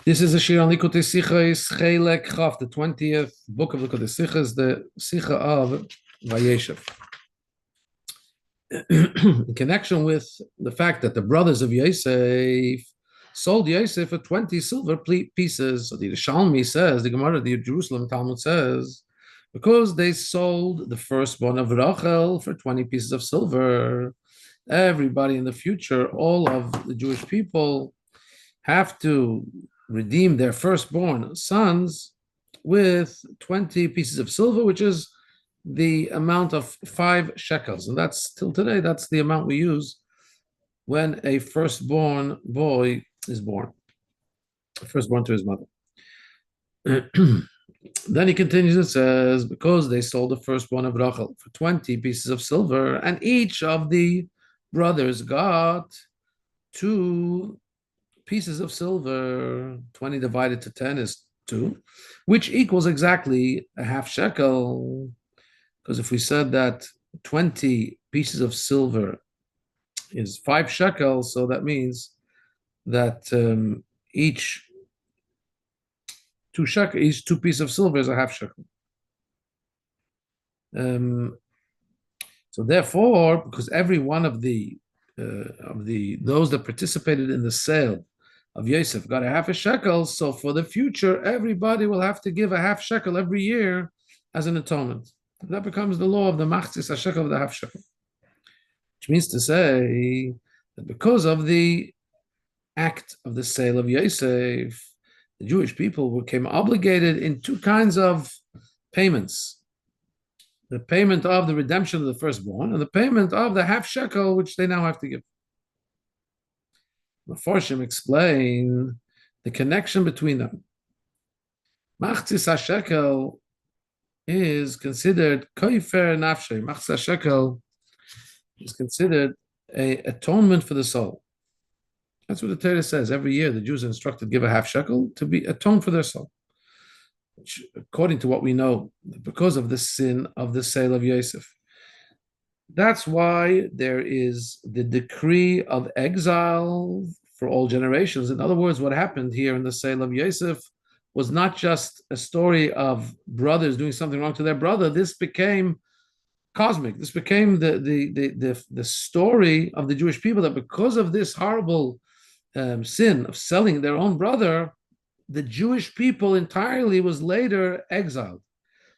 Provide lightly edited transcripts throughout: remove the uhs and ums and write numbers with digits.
This is a shir on Likutei Sichos, Chelek Chaf, the 20th book of Likutei Sichos, the Sicha of Vayeshev. In connection with the fact that the brothers of Yosef sold Yosef for 20 silver pieces. So the Shalmi says, the Gemara, the Jerusalem Talmud says, because they sold the firstborn of Rachel for 20 pieces of silver, everybody in the future, all of the Jewish people, have to redeem their firstborn sons with 20 pieces of silver, which is the amount of 5 shekels. And that's till today, that's the amount we use when a firstborn boy is born, firstborn to his mother. Then he continues and says, because they sold the firstborn of Rachel for 20 pieces of silver, and each of the brothers got 2 pieces of silver, 20 divided to 10 is 2, which equals exactly a half shekel. Because if we said that 20 pieces of silver is 5 shekels, so that means that each 2 pieces of silver is a half shekel. So therefore, because every one of those that participated in the sale of Yosef got a half a shekel, so for the future, everybody will have to give a half shekel every year as an atonement. And that becomes the law of the machzis shekel of the half shekel, which means to say that because of the act of the sale of Yosef, the Jewish people became obligated in 2 kinds of payments: the payment of the redemption of the firstborn and the payment of the half shekel, which they now have to give. The Mefarshim explain the connection between them. Machzis HaShekel is considered koifer nafshe. Machzis HaShekel is considered a atonement for the soul. That's what the Torah says. Every year the Jews are instructed to give a half shekel to be atoned for their soul. Which, according to what we know, because of the sin of the sale of Yosef. That's why there is the decree of exile for all generations. In other words, what happened here in the sale of Yosef was not just a story of brothers doing something wrong to their brother. This became cosmic. This became the story of the Jewish people, that because of this horrible sin of selling their own brother, the Jewish people entirely was later exiled.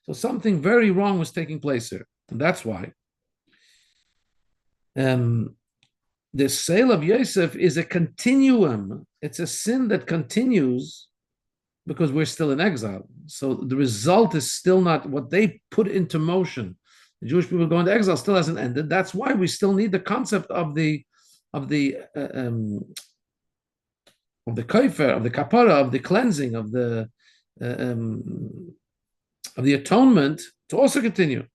So something very wrong was taking place here. And that's why the sale of Yosef is a continuum. It's a sin that continues because we're still in exile. So the result is still not what they put into motion. The Jewish people going to exile still hasn't ended. That's why we still need the concept of the kaifer, of the kapara, of the cleansing, of the atonement to also continue.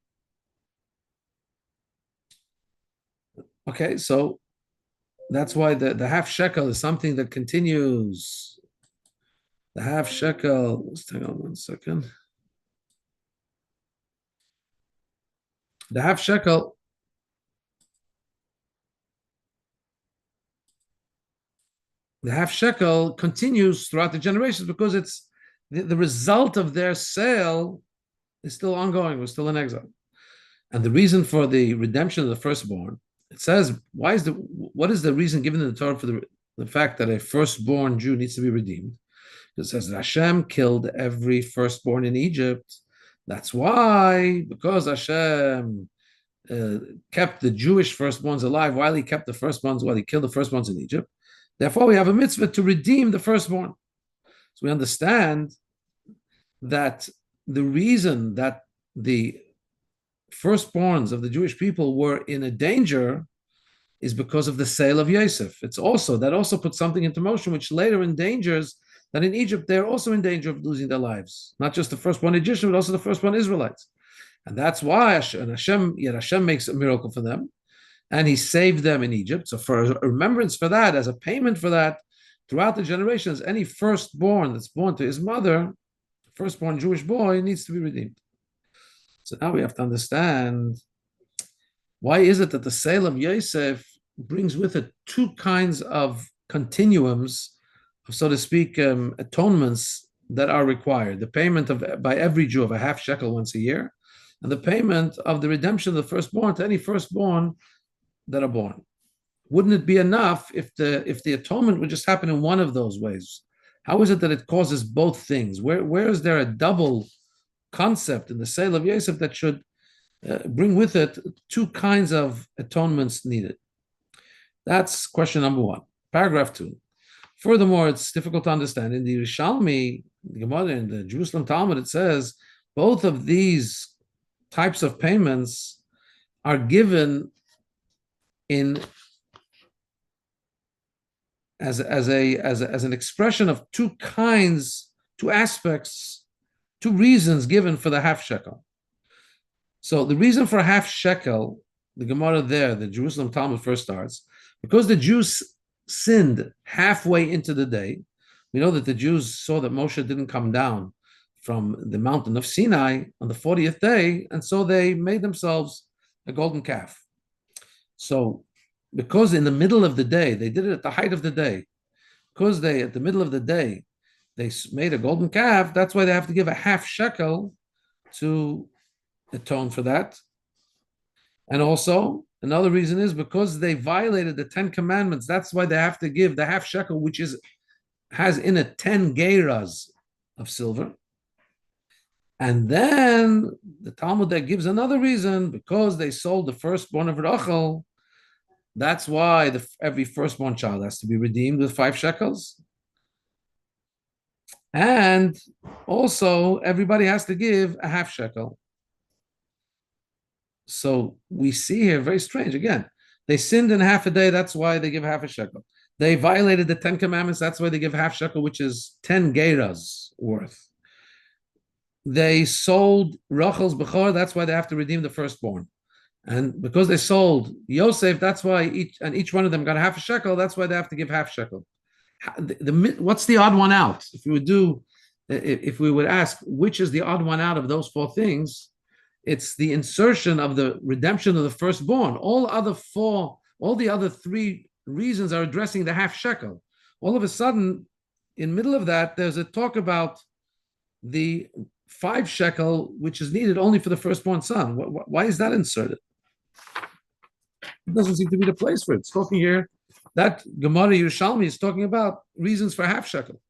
Okay, so that's why the half shekel is something that continues. The half shekel, let's hang on 1 second. The half shekel continues throughout the generations because it's the result of their sale is still ongoing. We're still in exile. And the reason for the redemption of the firstborn, it says, what is the reason given in the Torah for the fact that a firstborn Jew needs to be redeemed? It says that Hashem killed every firstborn in Egypt. That's why, because Hashem kept the Jewish firstborns alive while he kept the firstborns, while he killed the firstborns in Egypt. Therefore, we have a mitzvah to redeem the firstborn. So we understand that the reason that the firstborns of the Jewish people were in a danger is because of the sale of Yosef. That also puts something into motion, which later endangers that in Egypt they're also in danger of losing their lives. Not just the firstborn Egyptian, but also the firstborn Israelites. And that's why Hashem makes a miracle for them, and he saved them in Egypt. So for a remembrance for that, as a payment for that, throughout the generations, any firstborn that's born to his mother, firstborn Jewish boy, needs to be redeemed. So now we have to understand, why is it that the sale of Yosef brings with it 2 kinds of continuums so to speak, atonements that are required. The payment of by every Jew of a half shekel once a year, and the payment of the redemption of the firstborn to any firstborn that are born. Wouldn't it be enough if the atonement would just happen in one of those ways? How is it that it causes both things? Where is there a double concept in the sale of Yosef that should bring with it two kinds of atonements needed? That's question number one. Paragraph two. Furthermore, it's difficult to understand. In the Yerushalmi, the Gemara, in the Jerusalem Talmud, it says both of these types of payments are given in as an expression of two aspects, two reasons given for the half shekel. So the reason for a half shekel, the Gemara there, the Jerusalem Talmud first starts, because the Jews sinned halfway into the day. We know that the Jews saw that Moshe didn't come down from the mountain of Sinai on the 40th day, and so they made themselves a golden calf. So because in the middle of the day, they did it at the height of the day, because at the middle of the day, they made a golden calf, that's why they have to give a half shekel to atone for that. And also, another reason is because they violated the 10 commandments, that's why they have to give the half shekel, which has in it 10 geiras of silver. And then the Talmud there gives another reason, because they sold the firstborn of Rachel. That's why every firstborn child has to be redeemed with 5 shekels. And also, everybody has to give a half shekel. So we see here, very strange, again, they sinned in half a day, that's why they give half a shekel. They violated the 10 commandments, that's why they give half shekel, which is 10 geiras worth. They sold Rachel's Bechor, that's why they have to redeem the firstborn. And because they sold Yosef, that's why each one of them got half a shekel, that's why they have to give half shekel. What's the odd one out? If we would ask which is the odd one out of those 4 things, it's the insertion of the redemption of the firstborn. All the other 3 reasons are addressing the half shekel. All of a sudden, in the middle of that, there's a talk about the 5 shekel, which is needed only for the firstborn son. Why is that inserted? It doesn't seem to be the place for it. It's talking here, that Gemara Yerushalmi is talking about reasons for half shekel.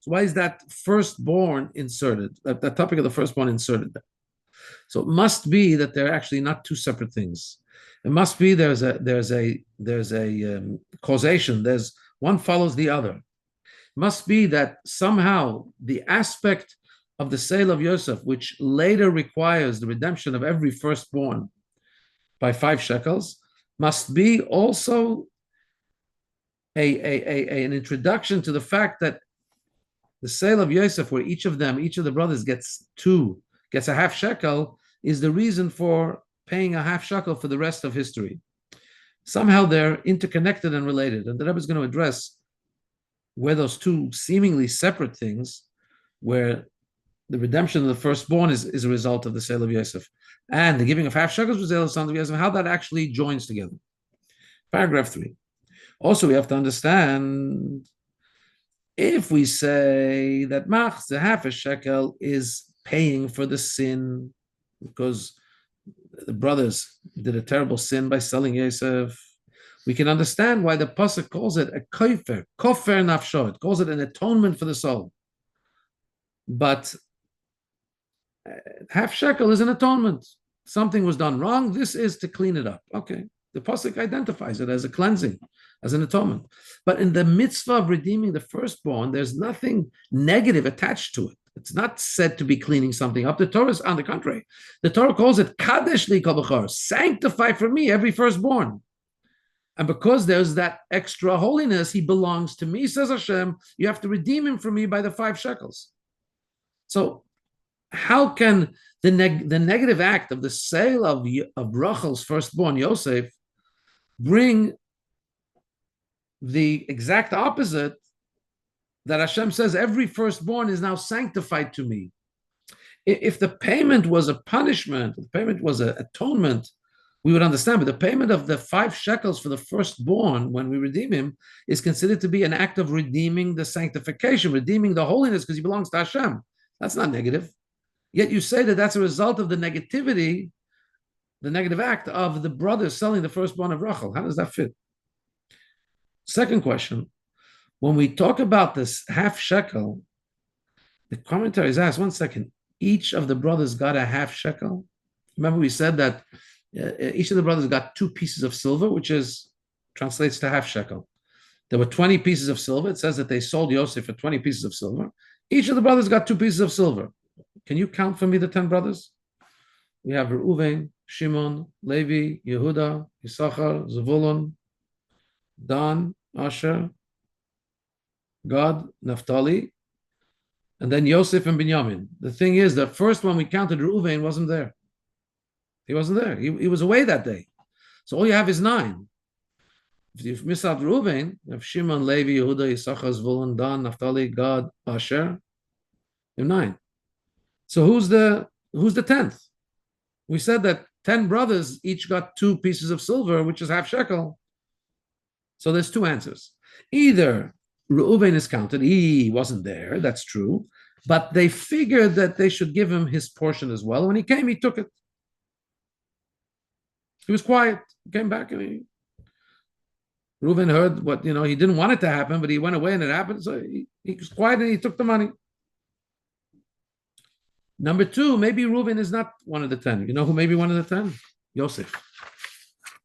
So why is that firstborn inserted? That topic of the firstborn inserted there. So it must be that they're actually not 2 separate things. It must be there's a causation. There's one follows the other. It must be that somehow the aspect of the sale of Yosef, which later requires the redemption of every firstborn by 5 shekels, must be also an introduction to the fact that the sale of Yosef, where each of the brothers gets a half shekel, is the reason for paying a half shekel for the rest of history. Somehow they're interconnected and related, and the Rebbe is going to address where those 2 seemingly separate things, where the redemption of the firstborn is a result of the sale of Yosef, and the giving of half shekels was the sale of the sons of Yosef, how that actually joins together. Paragraph 3. Also, we have to understand, if we say that the half a shekel is paying for the sin because the brothers did a terrible sin by selling Yosef, we can understand why the pasuk calls it a kofer nafsho. It calls it an atonement for the soul. But half shekel is an atonement. Something was done wrong. This is to clean it up. Okay. The pasuk identifies it as a cleansing, as an atonement. But in the mitzvah of redeeming the firstborn, there's nothing negative attached to it. It's not said to be cleaning something up. The Torah is on the contrary. The Torah calls it kadesh li kol bechor, sanctify for me every firstborn. And because there's that extra holiness, he belongs to me, says Hashem, you have to redeem him for me by the 5 shekels. So how can the negative act of the sale of Rachel's firstborn, Yosef, bring the exact opposite, that Hashem says every firstborn is now sanctified to me? If the payment was a punishment, if the payment was an atonement, we would understand. But the payment of the 5 shekels for the firstborn when we redeem him is considered to be an act of redeeming the sanctification, redeeming the holiness because he belongs to Hashem. That's not negative. Yet you say that that's a result of the negativity, the negative act of the brothers selling the firstborn of Rachel. How does that fit? Second question, when we talk about this half shekel, the commentaries ask, 1 second, each of the brothers got a half shekel. Remember we said that each of the brothers got 2 pieces of silver, which translates to half shekel. There were 20 pieces of silver. It says that they sold Yosef for 20 pieces of silver. Each of the brothers got 2 pieces of silver. Can you count for me the 10 brothers? We have Reuven, Shimon, Levi, Yehuda, Yisachar, Zevulun, Dan, Asher, Gad, Naphtali, and then Yosef and Binyamin. The thing is, the first one we counted, Reuven, wasn't there. He wasn't there. He was away that day. So all you have is 9. If you miss out Reuven, you have Shimon, Levi, Yehuda, Yisachar, Zvulun, Dan, Naphtali, Gad, Asher. You have 9. So who's the 10th? We said that 10 brothers each got 2 pieces of silver, which is half shekel. So there's 2 answers. Either Reuven is counted, he wasn't there, that's true, but they figured that they should give him his portion as well. When he came, he took it. He was quiet, he came back, and Reuven heard what, he didn't want it to happen, but he went away and it happened, so he was quiet and he took the money. Number 2, maybe Reuven is not one of the 10. You know who may be one of the 10? Yosef.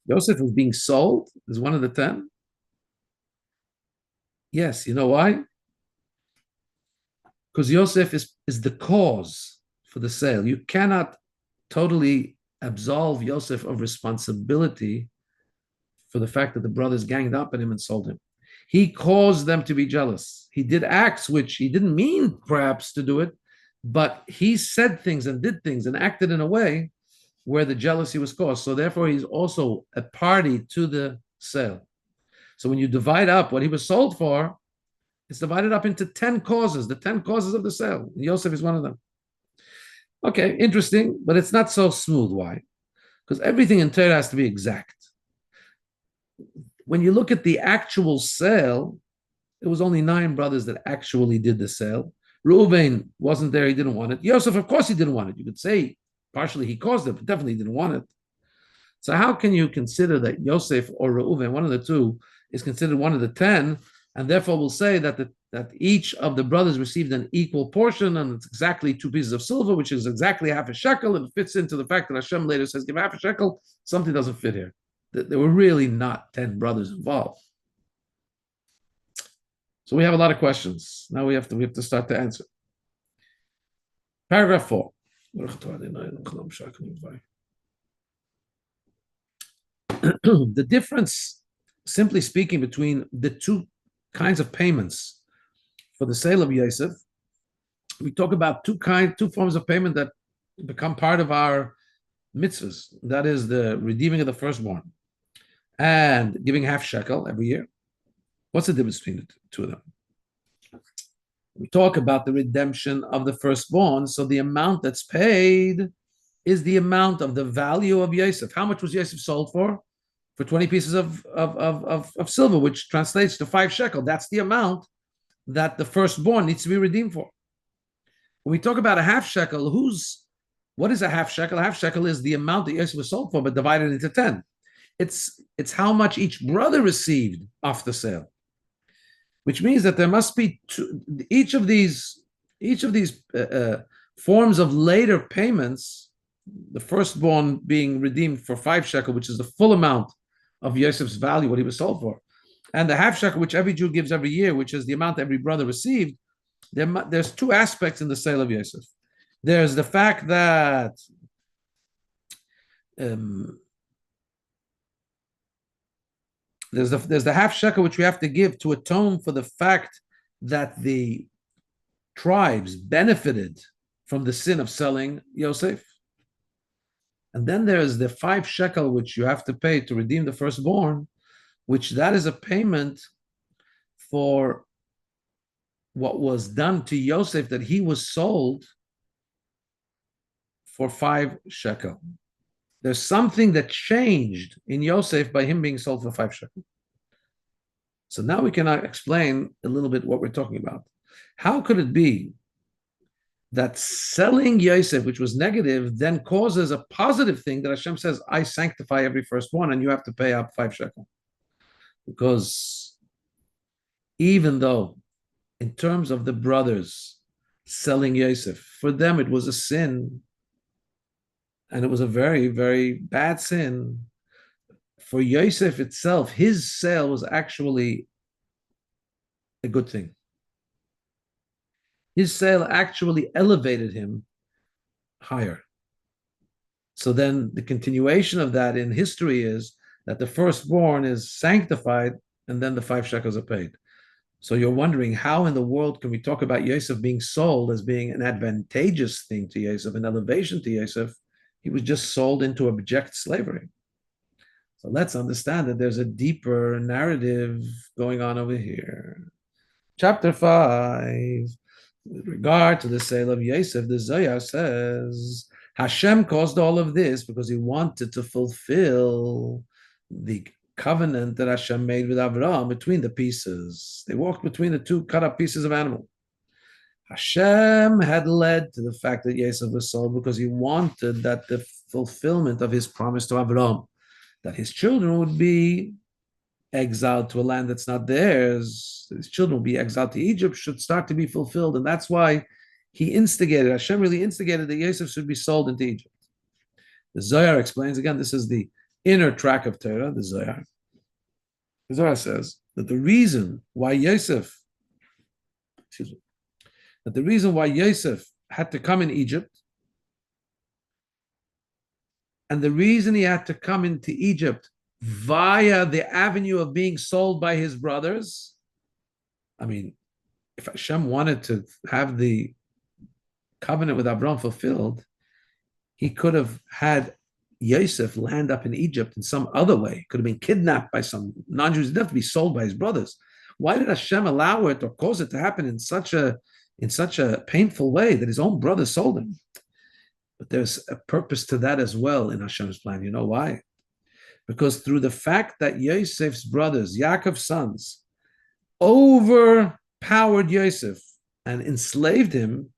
Yosef is being sold as one of the 10. Yes, you know why? Because Yosef is the cause for the sale. You cannot totally absolve Yosef of responsibility for the fact that the brothers ganged up on him and sold him. He caused them to be jealous. He did acts which he didn't mean perhaps to do it, but he said things and did things and acted in a way where the jealousy was caused. So therefore, he's also a party to the sale. So when you divide up what he was sold for, it's divided up into 10 causes, the 10 causes of the sale. And Yosef is one of them. Okay, interesting, but it's not so smooth. Why? Because everything in Torah has to be exact. When you look at the actual sale, it was only 9 brothers that actually did the sale. Reuven wasn't there, he didn't want it. Yosef, of course, he didn't want it. You could say partially he caused it, but definitely didn't want it. So how can you consider that Yosef or Reuven, one of the 2, is considered one of the 10, and therefore we'll say that each of the brothers received an equal portion, and it's exactly 2 pieces of silver, which is exactly half a shekel, and it fits into the fact that Hashem later says, give half a shekel. Something doesn't fit here. There were really not 10 brothers involved. So we have a lot of questions. Now we have to start to answer. Paragraph 4. The difference, simply speaking, between the 2 kinds of payments for the sale of Yosef, we talk about 2 forms of payment that become part of our mitzvahs. That is the redeeming of the firstborn and giving half shekel every year. What's the difference between the 2 of them? We talk about the redemption of the firstborn, so the amount that's paid is the amount of the value of Yosef. How much was Yosef sold for? For 20 pieces of silver, which translates to 5 shekel. That's the amount that the firstborn needs to be redeemed for. When we talk about a half shekel, what is a half shekel? A half shekel is the amount that Yosef was sold for, but divided into 10. It's how much each brother received off the sale, which means that there must be each of these forms of later payments. The firstborn being redeemed for 5 shekel, which is the full amount of Yosef's value, what he was sold for, and the half shekel, which every Jew gives every year, which is the amount every brother received. There's 2 aspects in the sale of Yosef. There's the fact that there's the half shekel which we have to give to atone for the fact that the tribes benefited from the sin of selling Yosef. And then there's the 5 shekel which you have to pay to redeem the firstborn, which that is a payment for what was done to Yosef, that he was sold for 5 shekel. There's something that changed in Yosef by him being sold for 5 shekels. So now we can explain a little bit what we're talking about. How could it be that selling Yosef, which was negative, then causes a positive thing that Hashem says, I sanctify every firstborn and you have to pay up 5 shekels? Because even though, in terms of the brothers selling Yosef, for them it was a sin, and it was a very, very bad sin. For Yosef itself, his sale was actually a good thing. His sale actually elevated him higher. So then the continuation of that in history is that the firstborn is sanctified and then the 5 shekels are paid. So you're wondering, how in the world can we talk about Yosef being sold as being an advantageous thing to Yosef, an elevation to Yosef? He was just sold into abject slavery. So let's understand that there's a deeper narrative going on over here. Chapter 5, with regard to the sale of Yosef, the Zohar says, Hashem caused all of this because he wanted to fulfill the covenant that Hashem made with Avraham between the pieces. They walked between the two cut up pieces of animal. Hashem had led to the fact that Yosef was sold because he wanted that the fulfillment of his promise to Avraham, that his children would be exiled to a land that's not theirs, his children will be exiled to Egypt, should start to be fulfilled. And that's why Hashem really instigated that Yosef should be sold into Egypt. The Zohar explains, again, this is the inner track of Torah, the Zohar. The Zohar says that the reason why Yosef had to come in Egypt, and the reason he had to come into Egypt via the avenue of being sold by his brothers, I mean, if Hashem wanted to have the covenant with Abraham fulfilled, he could have had Yosef land up in Egypt in some other way. Could have been kidnapped by some non-Jews. He didn't have to be sold by his brothers. Why did Hashem allow it or cause it to happen in such a painful way that his own brothers sold him? But there's a purpose to that as well in Hashem's plan. You know why? Because through the fact that Yosef's brothers, Yaakov's sons, overpowered Yosef and enslaved him,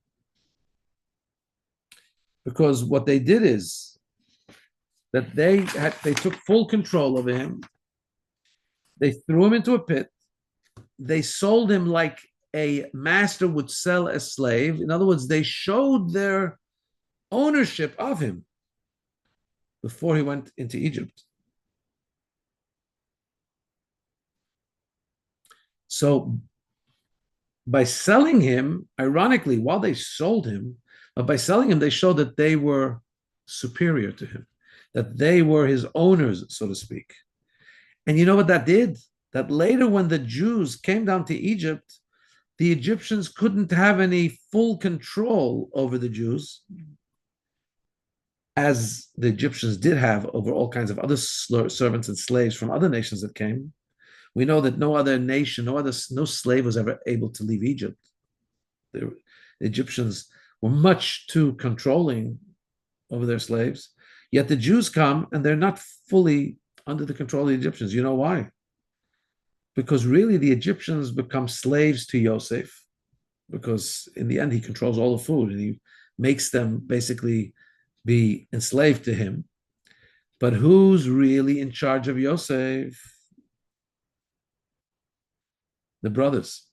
because what they did is that they took full control over him. They threw him into a pit. They sold him like a master would sell a slave. In other words, they showed their ownership of him before he went into Egypt. So by selling him, ironically, while they sold him, but by selling him, they showed that they were superior to him, that they were his owners, so to speak. And you know what that did? That later, when the Jews came down to Egypt, the Egyptians couldn't have any full control over the Jews, as the Egyptians did have over all kinds of other servants and slaves from other nations that came. We know that no other nation, no slave was ever able to leave Egypt. The Egyptians were much too controlling over their slaves. Yet the Jews come and they're not fully under the control of the Egyptians. You know why? Because really the Egyptians become slaves to Yosef, because in the end he controls all the food and he makes them basically be enslaved to him. But who's really in charge of Yosef? The brothers.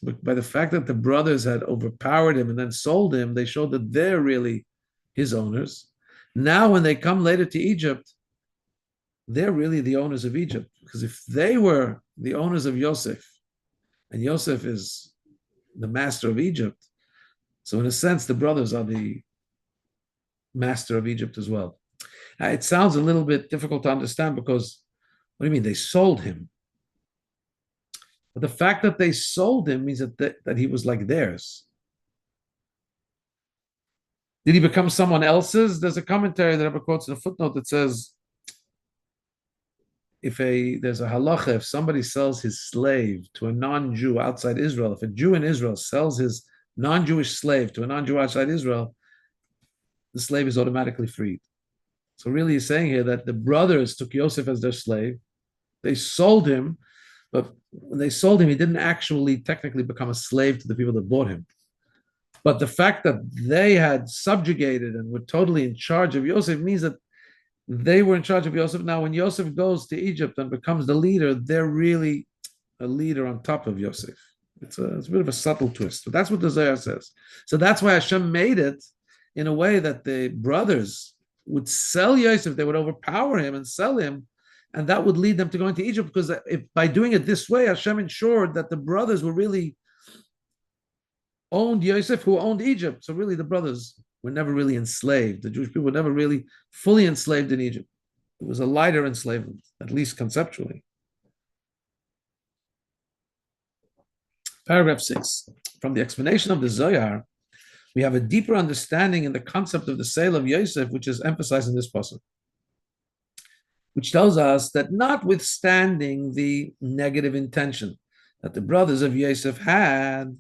But by the fact that the brothers had overpowered him and then sold him, they showed that they're really his owners. Now, when they come later to Egypt, they're really the owners of Egypt. Because if they were the owners of Yosef, and Yosef is the master of Egypt, so in a sense, the brothers are the master of Egypt as well. It sounds a little bit difficult to understand because, what do you mean? They sold him. But the fact that they sold him means that he was like theirs. Did he become someone else's? There's a commentary that Rabbi quotes in a footnote that says, there's a halacha, if somebody sells his slave to a non-Jew outside Israel, if a Jew in Israel sells his non-Jewish slave to a non-Jew outside Israel, the slave is automatically freed. So really he's saying here that the brothers took Yosef as their slave. They sold him, but when they sold him, he didn't actually technically become a slave to the people that bought him. But the fact that they had subjugated and were totally in charge of Yosef means that they were in charge of Yosef. Now, when Yosef goes to Egypt and becomes the leader, they're really a leader on top of Yosef. It's a bit of a subtle twist, but that's what the Zohar says. So that's why Hashem made it in a way that the brothers would sell Yosef, they would overpower him and sell him, and that would lead them to go into Egypt, because if, by doing it this way, Hashem ensured that the brothers were really owned Yosef, who owned Egypt. So really the brothers were never really enslaved. The Jewish people were never really fully enslaved in Egypt. It was a lighter enslavement, at least conceptually. Paragraph 6. From the explanation of the Zohar, we have a deeper understanding in the concept of the sale of Yosef, which is emphasized in this passage, which tells us that notwithstanding the negative intention that the brothers of Yosef had,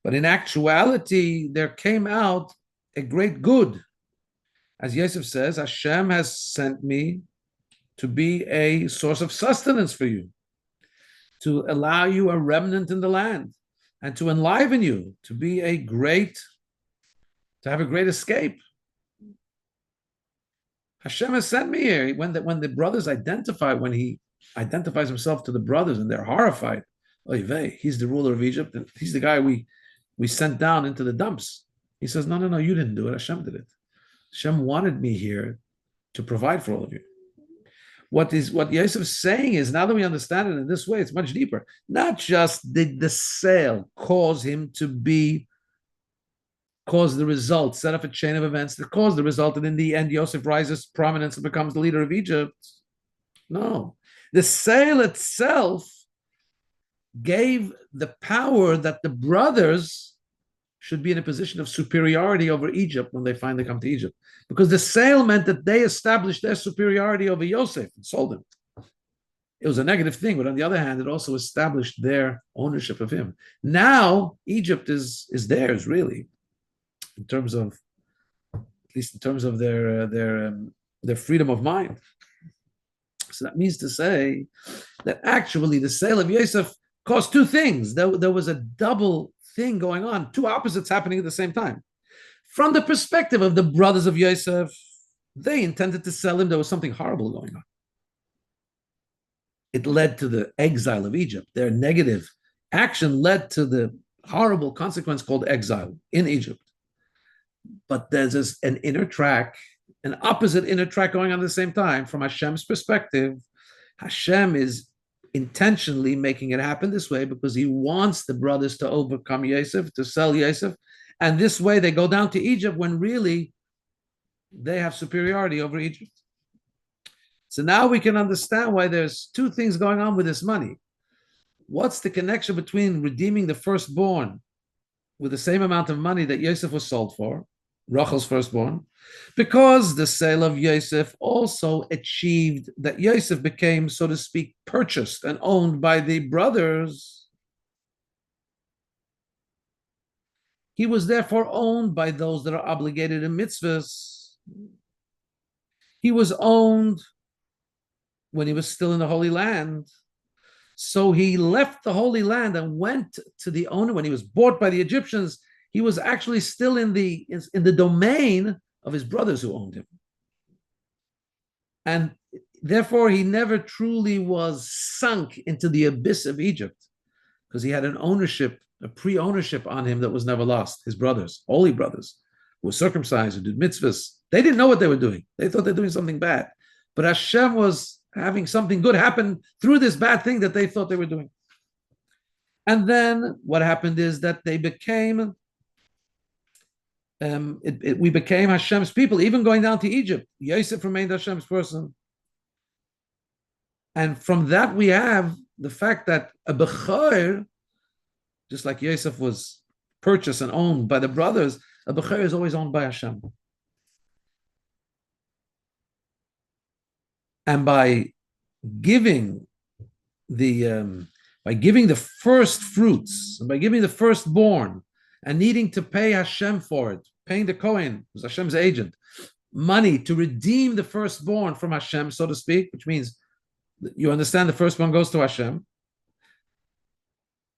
but in actuality, there came out a great good. As Yosef says, Hashem has sent me to be a source of sustenance for you, to allow you a remnant in the land, and to enliven you, to have a great escape. Hashem has sent me here. When the brothers when he identifies himself to the brothers, and they're horrified. Oy vey, he's the ruler of Egypt, and he's the guy we sent down into the dumps. He says, no, you didn't do it. Hashem did it. Hashem wanted me here to provide for all of you. What Yosef is saying is, now that we understand it in this way, it's much deeper. Not just did the sale cause him to cause the result, set up a chain of events that caused the result, and in the end, Yosef rises to prominence and becomes the leader of Egypt. No. The sale itself gave the power that the brothers should be in a position of superiority over Egypt when they finally come to Egypt. Because the sale meant that they established their superiority over Yosef and sold him. It was a negative thing, but on the other hand, it also established their ownership of him. Now, Egypt is theirs, really, at least in terms of their freedom of mind. So that means to say that actually the sale of Yosef caused two things. There was a double thing going on, two opposites happening at the same time. From the perspective of the brothers of Yosef, they intended to sell him. There was something horrible going on. It led to the exile of Egypt. Their negative action led to the horrible consequence called exile in Egypt. But there's an inner track, an opposite inner track going on at the same time. From Hashem's perspective, Hashem is intentionally making it happen this way because he wants the brothers to overcome Yosef, to sell Yosef, and this way they go down to Egypt when really they have superiority over Egypt. So now we can understand why there's two things going on with this money. What's the connection between redeeming the firstborn with the same amount of money that Yosef was sold for, Rachel's firstborn? Because the sale of Yosef also achieved that Yosef became, so to speak, purchased and owned by the brothers. He was therefore owned by those that are obligated in mitzvahs. He was owned when he was still in the Holy Land. So he left the Holy Land and went to the owner. When he was bought by the Egyptians, he was actually still in the domain of his brothers who owned him. And therefore, he never truly was sunk into the abyss of Egypt because he had an ownership, a pre-ownership on him that was never lost. His brothers, holy brothers, who were circumcised, who did mitzvahs. They didn't know what they were doing. They thought they were doing something bad. But Hashem was having something good happen through this bad thing that they thought they were doing. And then what happened is that they became, we became Hashem's people, even going down to Egypt. Yosef remained Hashem's person. And from that we have the fact that a Bechor, just like Yosef was purchased and owned by the brothers, a Bechor is always owned by Hashem. And by giving the first fruits, and by giving the firstborn, and needing to pay Hashem for it, paying the Kohen, who's Hashem's agent, money to redeem the firstborn from Hashem, so to speak, which means you understand the firstborn goes to Hashem.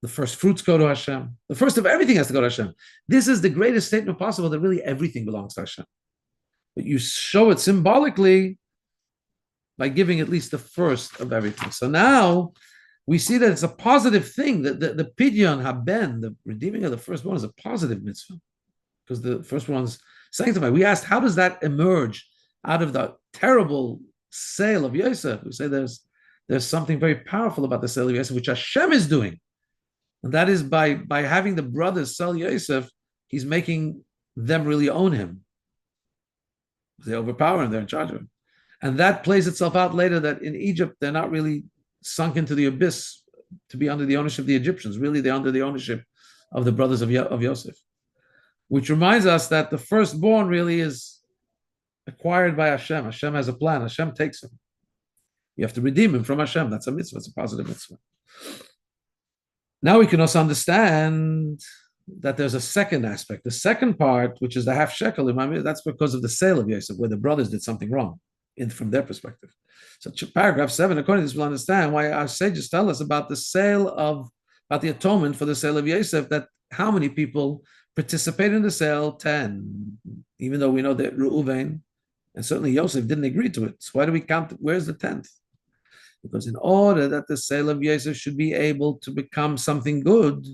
The first fruits go to Hashem. The first of everything has to go to Hashem. This is the greatest statement possible, that really everything belongs to Hashem. But you show it symbolically by giving at least the first of everything. So now we see that it's a positive thing, that the Pidyon Haben, the redeeming of the firstborn, is a positive mitzvah, because the firstborn's sanctified. We asked, how does that emerge out of the terrible sale of Yosef? We say there's something very powerful about the sale of Yosef, which Hashem is doing. And that is by having the brothers sell Yosef, he's making them really own him. They overpower him, they're in charge of him. And that plays itself out later, that in Egypt, they're not really sunk into the abyss to be under the ownership of the Egyptians. Really, they're under the ownership of the brothers of Yosef. Which reminds us that the firstborn really is acquired by Hashem. Hashem has a plan. Hashem takes him. You have to redeem him from Hashem. That's a mitzvah. It's a positive mitzvah. Now we can also understand that there's a second aspect. The second part, which is the half shekel, that's because of the sale of Yosef, where the brothers did something wrong from their perspective. So paragraph 7, according to this, we'll understand why our sages tell us about about the atonement for the sale of Yosef, that how many people participate in the sale? 10. Even though we know that Reuven and certainly Yosef didn't agree to it. So why do we count? Where's the 10th? Because in order that the sale of Yosef should be able to become something good,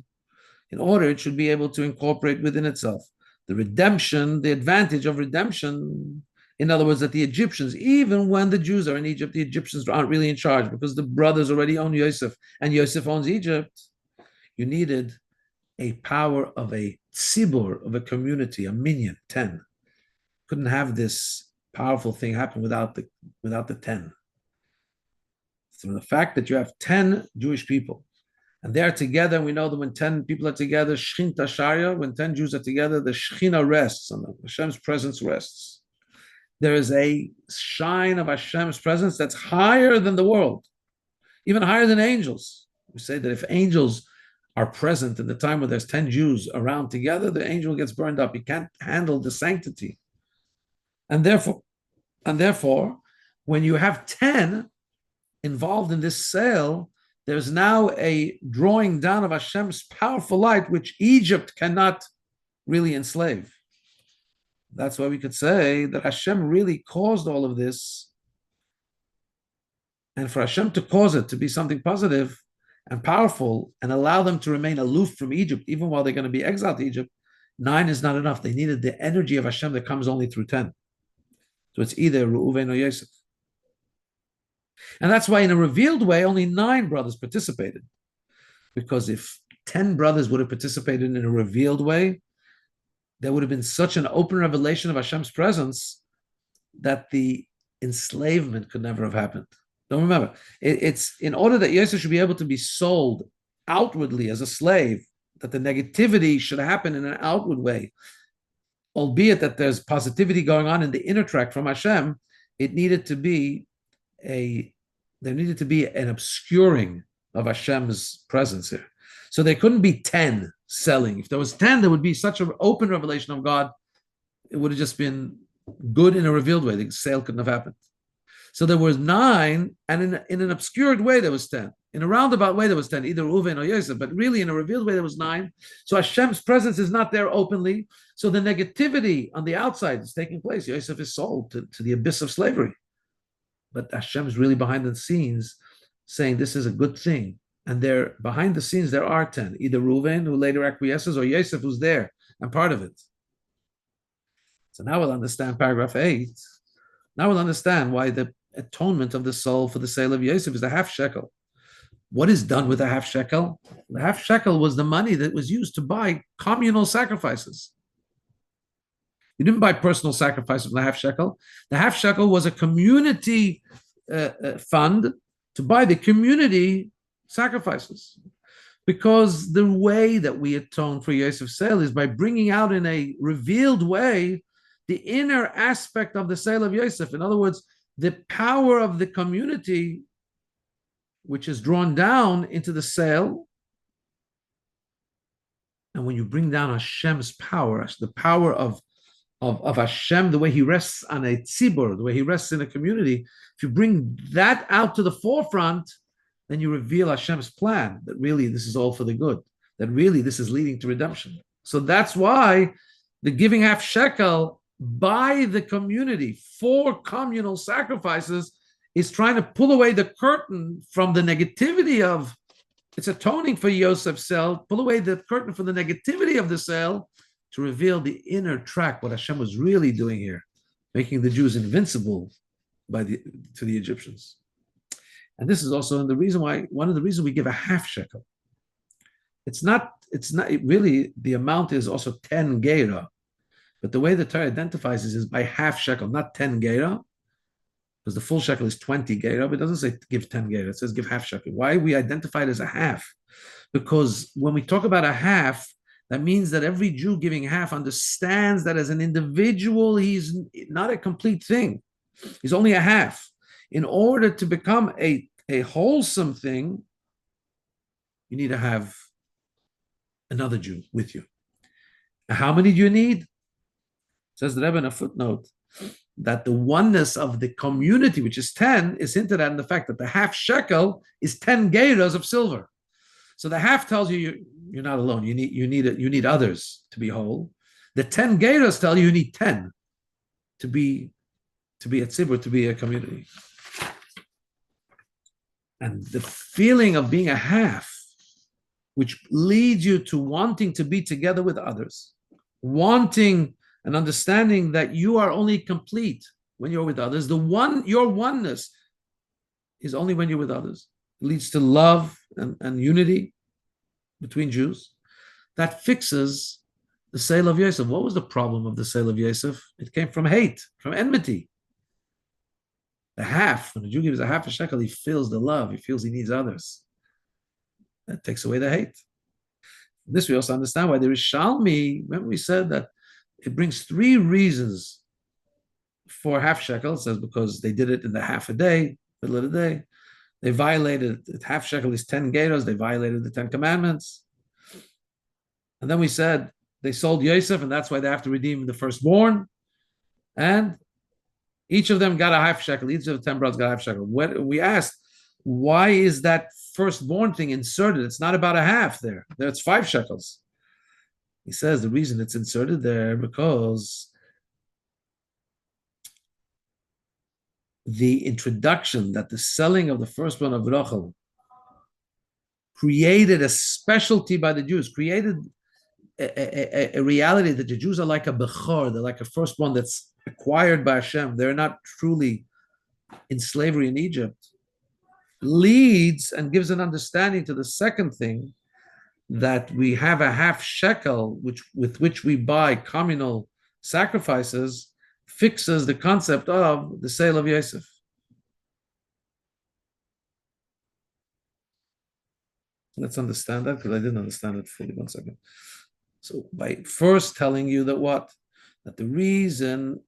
in order it should be able to incorporate within itself the redemption, the advantage of redemption. In other words, that the Egyptians, even when the Jews are in Egypt, the Egyptians aren't really in charge, because the brothers already own Yosef and Yosef owns Egypt. You needed a power of a tzibur, of a community, a minyan, 10. Couldn't have this powerful thing happen without the 10. So the fact that you have 10 Jewish people, and they're together, and we know that when 10 people are together, Shchinta Sharya, when 10 Jews are together, the Shechina rests, and Hashem's presence rests. There is a shine of Hashem's presence that's higher than the world, even higher than angels. We say that if angels are present in the time where there's 10 Jews around together, the angel gets burned up. He can't handle the sanctity. And therefore, when you have 10 involved in this sale, there's now a drawing down of Hashem's powerful light, which Egypt cannot really enslave. That's why we could say that Hashem really caused all of this. And for Hashem to cause it to be something positive and powerful and allow them to remain aloof from Egypt, even while they're going to be exiled to Egypt, 9 is not enough. They needed the energy of Hashem that comes only through 10. So it's either Reuven or Yosef. And that's why in a revealed way, only 9 brothers participated. Because if 10 brothers would have participated in a revealed way, there would have been such an open revelation of Hashem's presence that the enslavement could never have happened. Don't remember, it's in order that Yosef should be able to be sold outwardly as a slave, that the negativity should happen in an outward way, albeit that there's positivity going on in the inner track from Hashem. There needed to be an obscuring of Hashem's presence here. So there couldn't be 10 selling. If there was 10, there would be such an open revelation of God. It would have just been good in a revealed way. The sale couldn't have happened. So there was 9, and in an obscured way there was 10. In a roundabout way there was 10, either Reuven or Yosef, but really in a revealed way there was 9. So Hashem's presence is not there openly. So the negativity on the outside is taking place. Yosef is sold to the abyss of slavery. But Hashem is really behind the scenes saying this is a good thing. And there, behind the scenes, there are 10, either Reuven, who later acquiesces, or Yosef, who's there and part of it. So now we'll understand paragraph 8. Now we'll understand why the atonement of the soul for the sale of Yosef is the half shekel. What is done with the half shekel? The half shekel was the money that was used to buy communal sacrifices. You didn't buy personal sacrifices from the half shekel. The half shekel was a community fund to buy the community sacrifices. Because the way that we atone for Yosef's sale is by bringing out in a revealed way the inner aspect of the sale of Yosef. In other words, the power of the community, which is drawn down into the sale. And when you bring down Hashem's power, the power of of Hashem, the way he rests on a tzibur, the way he rests in a community, if you bring that out to the forefront, then you reveal Hashem's plan, that really this is all for the good, that really this is leading to redemption. So that's why the giving half shekel by the community for communal sacrifices is trying to pull away the curtain from the negativity of, it's atoning for Yosef's sale, pull away the curtain from the negativity of the sale to reveal the inner track, what Hashem was really doing here, making the Jews invincible to the Egyptians. And this is also one of the reasons we give a half shekel. It's not really, the amount is also 10 geira, but the way the Torah identifies is by half shekel, not 10 geira, because the full shekel is 20 geira, but it doesn't say give 10 geira, it says give half shekel. Why we identify it as a half? Because when we talk about a half, that means that every Jew giving half understands that as an individual, he's not a complete thing. He's only a half. In order to become a wholesome thing, you need to have another Jew with you. How many do you need? Says the Rebbe in a footnote that the oneness of the community, which is 10, is hinted at in the fact that the half shekel is 10 geiras of silver. So the half tells you you're not alone. You need others to be whole. The 10 geiras tell you need 10 to be a tzibur, to be a community. And the feeling of being a half, which leads you to wanting to be together with others, wanting and understanding that you are only complete when you're with others. Your oneness is only when you're with others. It leads to love and unity between Jews. That fixes the sale of Yosef. What was the problem of the sale of Yosef? It came from hate, from enmity. The half, when a Jew gives a half a shekel, he feels the love, he feels he needs others. That takes away the hate. This we also understand why there is Shalmi. Remember we said that it brings 3 reasons for half shekel. It says because they did it in the half a day, middle of the day. They violated, half shekel is 10 geras, they violated the 10 commandments. And then we said they sold Yosef, and that's why they have to redeem the firstborn. And each of them got a half shekel. Each of the 10 brothers got a half shekel. We asked, why is that firstborn thing inserted? It's not about a half there. It's 5 shekels. He says the reason it's inserted there because the introduction that the selling of the firstborn of Rachel created a specialty by the Jews, created a reality that the Jews are like a bechor, they're like a firstborn that's acquired by Hashem. They're not truly in slavery in Egypt. Leads and gives an understanding to the second thing, that we have a half shekel with which we buy communal sacrifices, fixes the concept of the sale of Yosef. Let's understand that, because I didn't understand it fully. 1 second. So by first telling you that the reason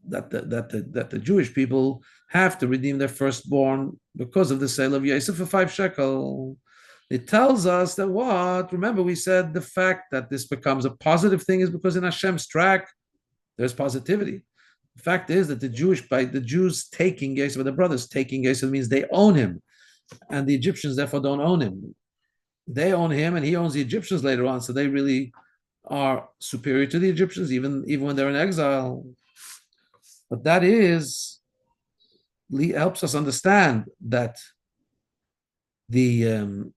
that the Jewish people have to redeem their firstborn because of the sale of Yosef for 5 shekel, it tells us that remember we said the fact that this becomes a positive thing is because in Hashem's track there's positivity. The fact is that the Jews taking Yosef, the brothers taking Yosef, means they own him, and the Egyptians therefore don't own him. They own him, and he owns the Egyptians later on, so they really are superior to the Egyptians, even when they're in exile. But that helps us understand that the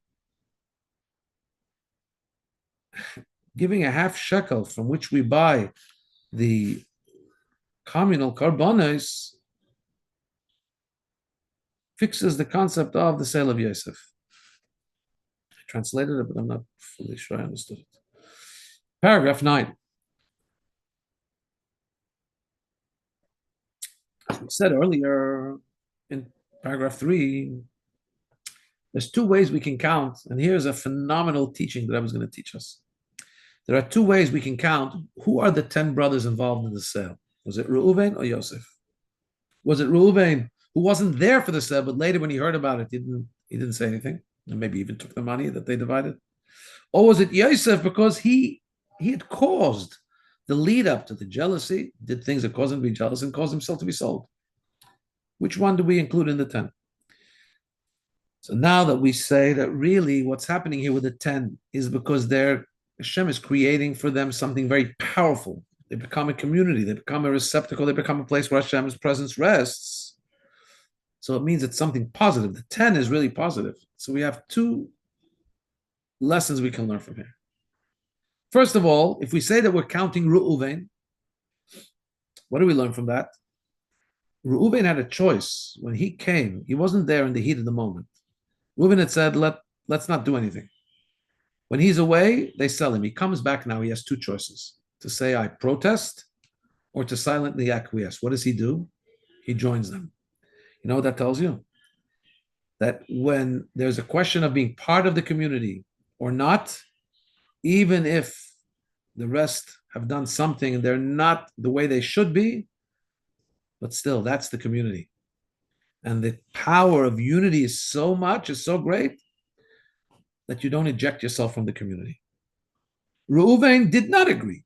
giving a half shekel from which we buy the communal karbonos fixes the concept of the sale of Yosef. I translated it, but I'm not fully sure I understood it. Paragraph 9. As we said earlier in paragraph 3, there's 2 ways we can count, and here's a phenomenal teaching that I was going to teach us. There are 2 ways we can count who are the 10 brothers involved in the sale. Was it Reuven or Yosef? Was it Reuven who wasn't there for the sale, but later when he heard about it, he didn't say anything, and maybe even took the money that they divided? Or was it Yosef because he had caused the lead up to the jealousy, did things that caused him to be jealous and caused himself to be sold. Which one do we include in the 10? So now that we say that really what's happening here with the 10 is because Hashem is creating for them something very powerful. They become a community, they become a receptacle, they become a place where Hashem's presence rests. So it means it's something positive. The 10 is really positive. So we have two lessons we can learn from here. First of all, if we say that we're counting Reuven, what do we learn from that? Reuven had a choice. When he came, he wasn't there in the heat of the moment. Reuven had said, let's not do anything. When he's away, they sell him. He comes back now, he has two choices. To say, I protest, or to silently acquiesce. What does he do? He joins them. You know what that tells you? That when there's a question of being part of the community or not, even if the rest have done something and they're not the way they should be, but still, that's the community. And the power of unity is so great, that you don't eject yourself from the community. Reuven did not agree.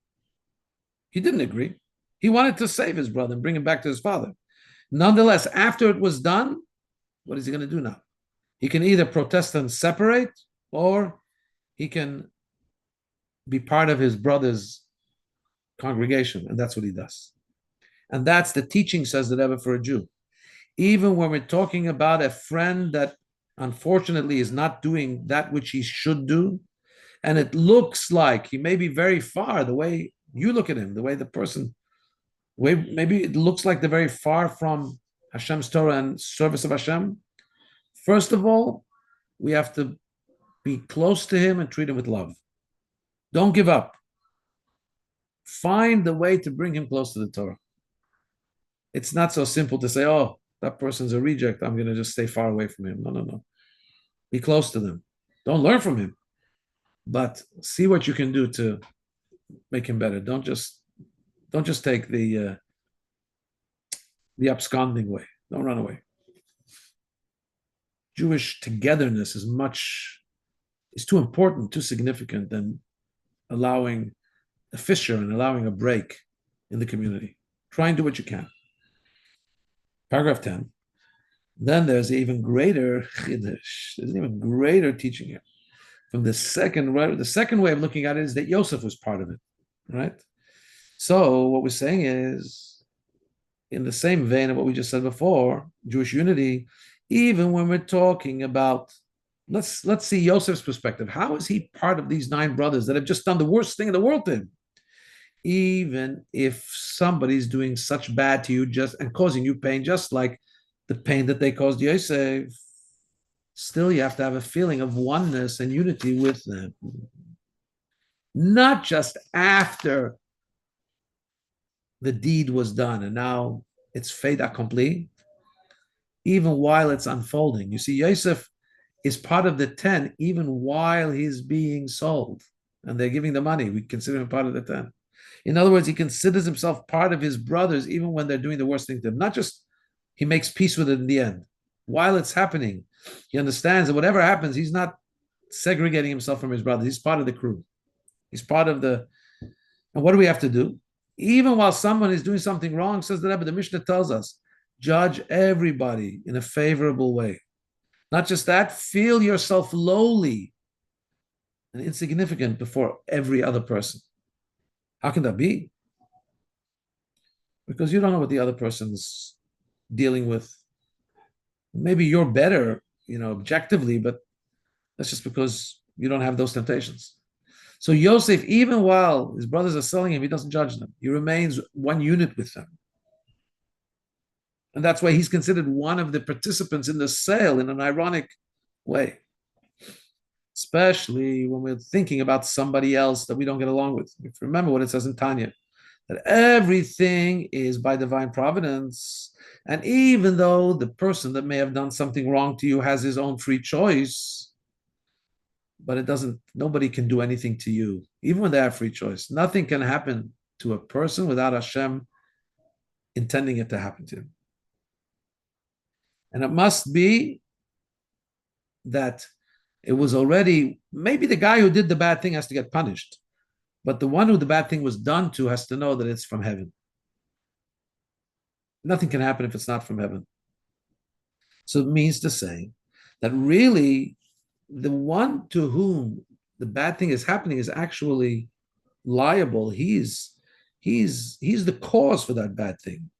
He didn't agree. He wanted to save his brother and bring him back to his father. Nonetheless, after it was done, what is he going to do now? He can either protest and separate, or he can be part of his brother's congregation, and that's what he does. And that's the teaching, says the Rebbe, for a Jew. Even when we're talking about a friend that unfortunately is not doing that which he should do, and it looks like he may be very far, the way you look at him, the way the person, maybe it looks like they're very far from Hashem's Torah and service of Hashem. First of all, we have to be close to him and treat him with love. Don't give up. Find the way to bring him close to the Torah. It's not so simple to say, oh, that person's a reject, I'm going to just stay far away from him. No. Be close to them. Don't learn from him, but see what you can do to make him better. Don't just take the absconding way. Don't run away. Jewish togetherness is too important, too significant than allowing a fissure and allowing a break in the community. Try and do what you can. Paragraph 10. Then there's even greater chiddush. There's an even greater teaching here. From the second way of looking at it is that Yosef was part of it, right? So what we're saying is, in the same vein of what we just said before, Jewish unity, even when we're talking about, let's see Yosef's perspective. How is he part of these 9 brothers that have just done the worst thing in the world to him? Even if somebody's doing such bad to you and causing you pain, just like the pain that they caused Yosef, still you have to have a feeling of oneness and unity with them. Not just after the deed was done and now it's fait accompli, even while it's unfolding. You see, Yosef is part of the 10 even while he's being sold and they're giving the money. We consider him part of the 10. In other words, he considers himself part of his brothers even when they're doing the worst thing to him. Not just he makes peace with it in the end. While it's happening, he understands that whatever happens, he's not segregating himself from his brothers. He's part of the crew. He's part of the... And what do we have to do? Even while someone is doing something wrong, says the Rebbe, the Mishnah tells us, judge everybody in a favorable way. Not just that, feel yourself lowly and insignificant before every other person. How can that be? Because you don't know what the other person's dealing with. Maybe you're better, objectively, but that's just because you don't have those temptations. So Yosef, even while his brothers are selling him, he doesn't judge them. He remains one unit with them. And that's why he's considered one of the participants in the sale in an ironic way. Especially when we're thinking about somebody else that we don't get along with. Remember what it says in Tanya, that everything is by divine providence. And even though the person that may have done something wrong to you has his own free choice, but nobody can do anything to you, even when they have free choice. Nothing can happen to a person without Hashem intending it to happen to him. And it must be that it was already, maybe the guy who did the bad thing has to get punished. But the one who the bad thing was done to has to know that it's from heaven. Nothing can happen if it's not from heaven. So it means to say that really the one to whom the bad thing is happening is actually liable. He's the cause for that bad thing.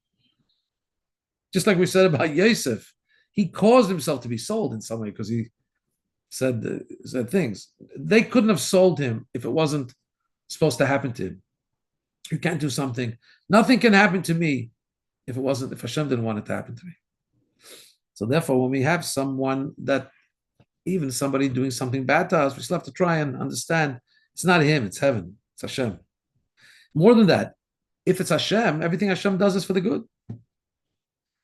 Just like we said about Yosef, he caused himself to be sold in some way because he said things. They couldn't have sold him if it wasn't supposed to happen to him. You can't do something. Nothing can happen to me if Hashem didn't want it to happen to me. So therefore, when we have even somebody doing something bad to us, we still have to try and understand it's not him, it's heaven, it's Hashem. More than that, if it's Hashem, everything Hashem does is for the good.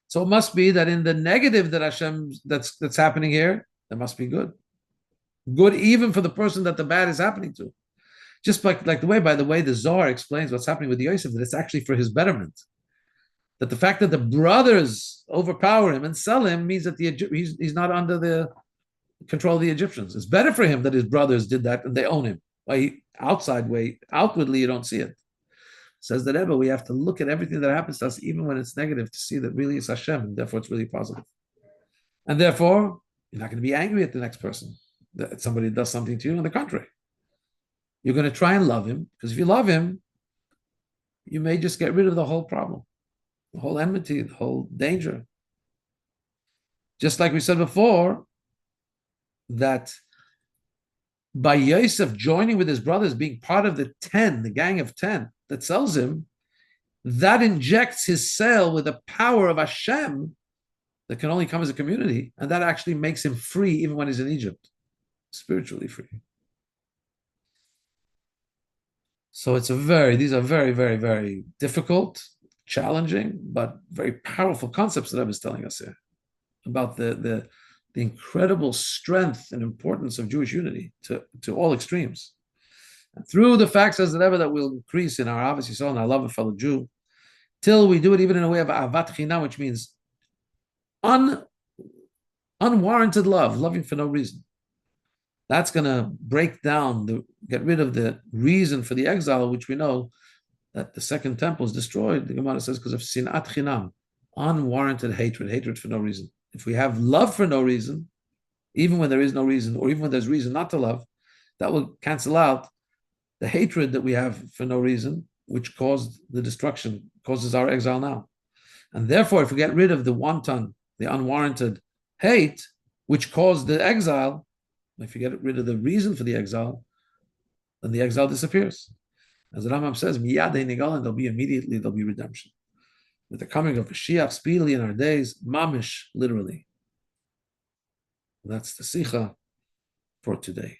So it must be that in the negative that Hashem that's happening here, there must be good. Good even for the person that the bad is happening to. Just like by the way, the Zohar explains what's happening with Yosef, that it's actually for his betterment. That the fact that the brothers overpower him and sell him means that he's not under the control of the Egyptians. It's better for him that his brothers did that and they own him. Outwardly, you don't see it. Says the Rebbe, we have to look at everything that happens to us, even when it's negative, to see that really it's Hashem, and therefore it's really positive. And therefore, you're not going to be angry at the next person that somebody does something to you. On the contrary, you're going to try and love him, because if you love him, you may just get rid of the whole problem, the whole enmity, the whole danger. Just like we said before, that by Yosef joining with his brothers, being part of the gang of 10 that sells him, that injects his sale with the power of Hashem that can only come as a community, and that actually makes him free even when he's in Egypt, spiritually free. So these are very, very, very difficult, challenging, but very powerful concepts that Rabbi is telling us here about the incredible strength and importance of Jewish unity to all extremes. And through the fact, says the Rebbe, that we'll increase in our Ahavas Yisrael and our love of fellow Jew, till we do it even in a way of Ahavat Chinam, which means unwarranted love, loving for no reason. That's going to get rid of the reason for the exile, which we know that the second temple is destroyed. The Gemara says because of Sinat Chinam, unwarranted hatred for no reason. If we have love for no reason, even when there is no reason, or even when there's reason not to love, that will cancel out the hatred that we have for no reason, which caused the destruction, causes our exile now. And therefore, if we get rid of the wanton, the unwarranted hate, which caused the exile, if you get rid of the reason for the exile, then the exile disappears. As the Rambam says, there'll be redemption. With the coming of Mashiach speedily in our days, mamish, literally. That's the Sikha for today.